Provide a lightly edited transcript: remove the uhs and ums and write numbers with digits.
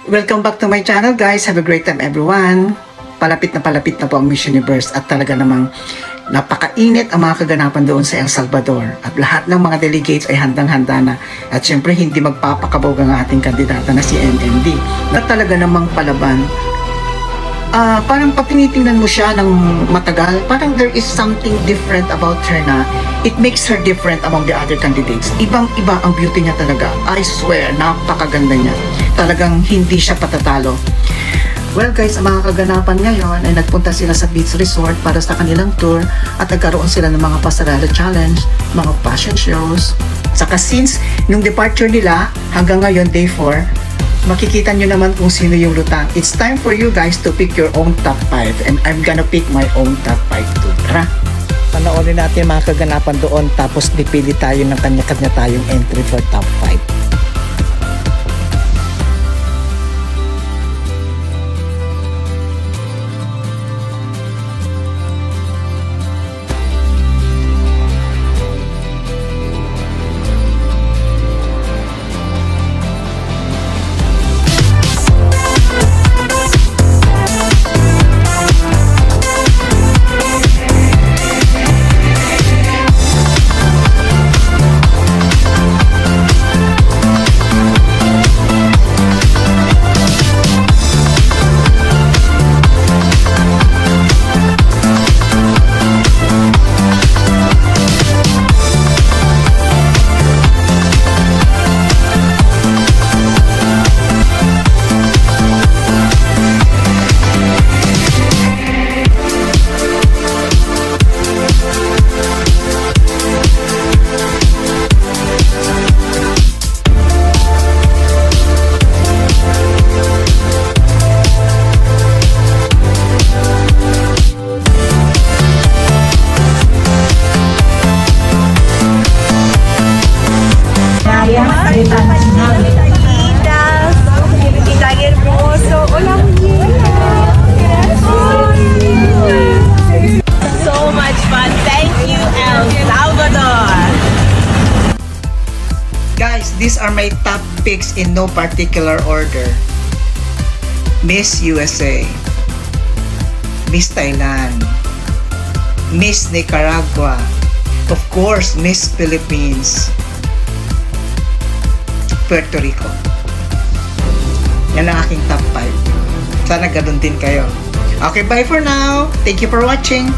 Welcome back to my channel, guys. Have a great time, everyone. Palapit na po ang Miss Universe at talaga namang napakainit ang mga kaganapan doon sa El Salvador. At lahat ng mga delegates ay handang-handa na. At syempre, hindi magpapakabog ang ating kandidata na si MMD. Na talaga namang palaban. Parang pag tinitingnan mo siya ng matagal, parang there is something different about her na it makes her different among the other candidates. Ibang-iba ang beauty niya talaga. I swear, napakaganda niya. Talagang hindi siya patatalo. Well guys, ang mga kaganapan ngayon ay nagpunta sila sa beach resort para sa kanilang tour at nagkaroon sila ng mga pasarela challenge, mga fashion shows. Saka since nung departure nila hanggang ngayon day 4, makikita nyo naman kung sino yung lutang. It's time for you guys to pick your own top 5 and I'm gonna pick my own top 5 too. Tara! Panoorin natin mga kaganapan doon tapos dipili tayo ng kanya-kanya tayong entry for top 5. Guys, these are my top picks in no particular order. Miss USA, Miss Thailand, Miss Nicaragua, of course, Miss Philippines, Puerto Rico. Yan ang aking top 5. Sana ganun din kayo. Okay, bye for now. Thank you for watching.